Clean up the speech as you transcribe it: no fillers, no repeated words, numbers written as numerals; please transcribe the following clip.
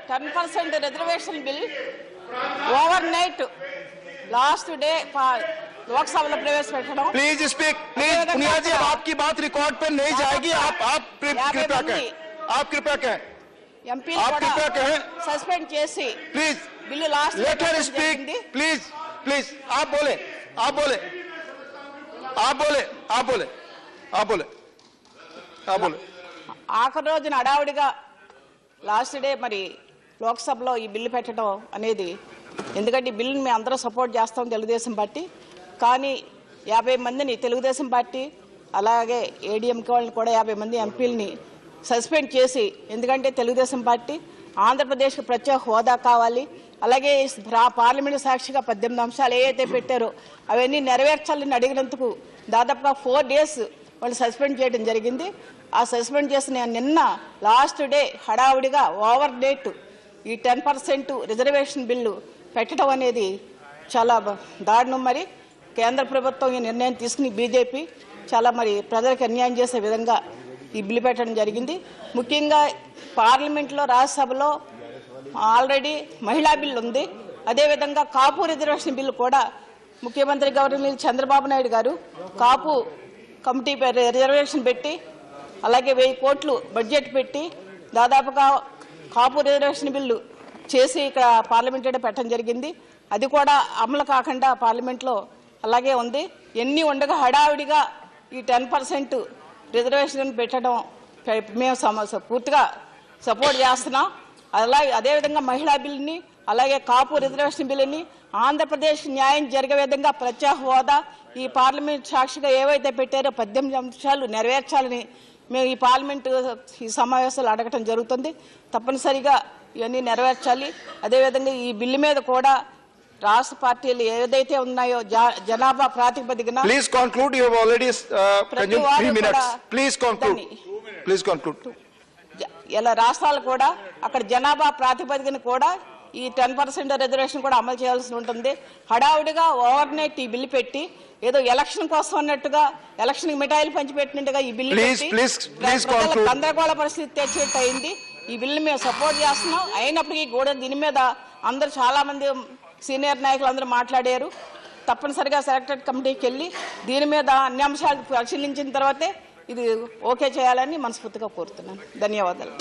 10% reservation bill overnight last day Lok Sabha में प्रवेश పెట్టడం। प्लीज स्पीक, प्लीज पुनिया जी, अब आपकी बात रिकॉर्ड पर नहीं जाएगी। आप कृपया कहें, आप कृपया कहें, एमपी आप कृपया कहें, सस्पेंड చేసి please bill last let her speak, please please. आप बोले, आप बोले, आप बोले, आप बोले, आप बोले, आप बोले। ఆఖరి రోజున అడావుడిగా లాస్ట్ డే మరి లోక్సభలో ఈ బిల్లు పెట్టడం అనేది, ఎందుకంటే ఈ బిల్లుని మేము అందరూ సపోర్ట్ చేస్తాం తెలుగుదేశం పార్టీ, కానీ 50 మందిని తెలుగుదేశం పార్టీ అలాగే ఏడీఎంకే వాళ్ళని కూడా 50 మంది ఎంపీలని సస్పెండ్ చేసి, ఎందుకంటే తెలుగుదేశం పార్టీ ఆంధ్రప్రదేశ్కి ప్రత్యేక హోదా కావాలి, అలాగే పార్లమెంటు సాక్షిగా 18 అంశాలు ఏవైతే పెట్టారో అవన్నీ నెరవేర్చాలని అడిగినందుకు దాదాపుగా 4 days వాళ్ళు సస్పెండ్ చేయడం జరిగింది। ఆ సస్పెండ్ చేసిన నిన్న లాస్ట్ డే హడావుడిగా ఓవర్ డేట్ ఈ 10% రిజర్వేషన్ బిల్లు పెట్టడం అనేది చాలా దారుణం। మరి కేంద్ర ప్రభుత్వం ఈ నిర్ణయం తీసుకుని బీజేపీ చాలా మరి ప్రజలకు అన్యాయం చేసే విధంగా ఈ బిల్లు పెట్టడం జరిగింది। ముఖ్యంగా పార్లమెంట్లో రాజ్యసభలో ఆల్రెడీ మహిళా బిల్లు ఉంది, అదేవిధంగా కాపు రిజర్వేషన్ బిల్లు కూడా ముఖ్యమంత్రి గవర్నర్ చంద్రబాబు నాయుడు గారు కాపు కమిటీ రిజర్వేషన్ పెట్టి అలాగే 1000 కోట్లు బడ్జెట్ పెట్టి దాదాపుగా కాపు రిజర్వేషన్ బిల్లు చేసి ఇక్కడ పార్లమెంట్లో పెట్టడం జరిగింది। అది కూడా అమలు కాకుండా పార్లమెంట్లో అలాగే ఉంది। ఎన్ని ఉండగా హడావిడిగా ఈ 10% రిజర్వేషన్ పెట్టడం మేము పూర్తిగా సపోర్ట్ చేస్తున్నాం। అదేవిధంగా మహిళా బిల్లుని అలాగే కాపు రిజర్వేషన్ బిల్లుని ఆంధ్రప్రదేశ్ న్యాయం జరిగే విధంగా ప్రత్యేక హోదా ఈ పార్లమెంట్ సాక్షిగా ఏవైతే పెట్టారో 18 అంశాలు నెరవేర్చాలని మేము ఈ పార్లమెంటు ఈ సమావేశాలు అడగటం జరుగుతుంది। తప్పనిసరిగా ఇవన్నీ నెరవేర్చాలి। అదేవిధంగా ఈ బిల్లు మీద కూడా రాష్ట్ర పార్టీలు ఏదైతే ఉన్నాయో జనాభా ప్రాతిపదికన please conclude, you have already consumed 3 minutes, please conclude, please conclude. ఇలా రాష్ట్రాలు కూడా అక్కడ జనాభా ప్రాతిపదికన కూడా ఈ 10% రిజర్వేషన్ కూడా అమలు చేయాల్సి ఉంటుంది। హడావుడిగా ఓవర్నైట్ ఈ బిల్లు పెట్టి ఏదో ఎలక్షన్ కోసం అన్నట్టుగా ఎలక్షన్ మిఠాయిలు పంచిపెట్టినట్టుగా ఈ బిల్లు గందరగోళ పరిస్థితి తెచ్చినట్టు అయింది। ఈ బిల్లుని మేము సపోర్ట్ చేస్తున్నాం, అయినప్పటికీ కూడా దీని మీద అందరూ చాలా మంది సీనియర్ నాయకులు అందరూ మాట్లాడారు। తప్పనిసరిగా సెలెక్టెడ్ కమిటీకి వెళ్ళి దీని మీద అన్ని అంశాలు పరిశీలించిన తర్వాతే ఇది ఓకే చేయాలని మనస్ఫూర్తిగా కోరుతున్నాను। ధన్యవాదాలు।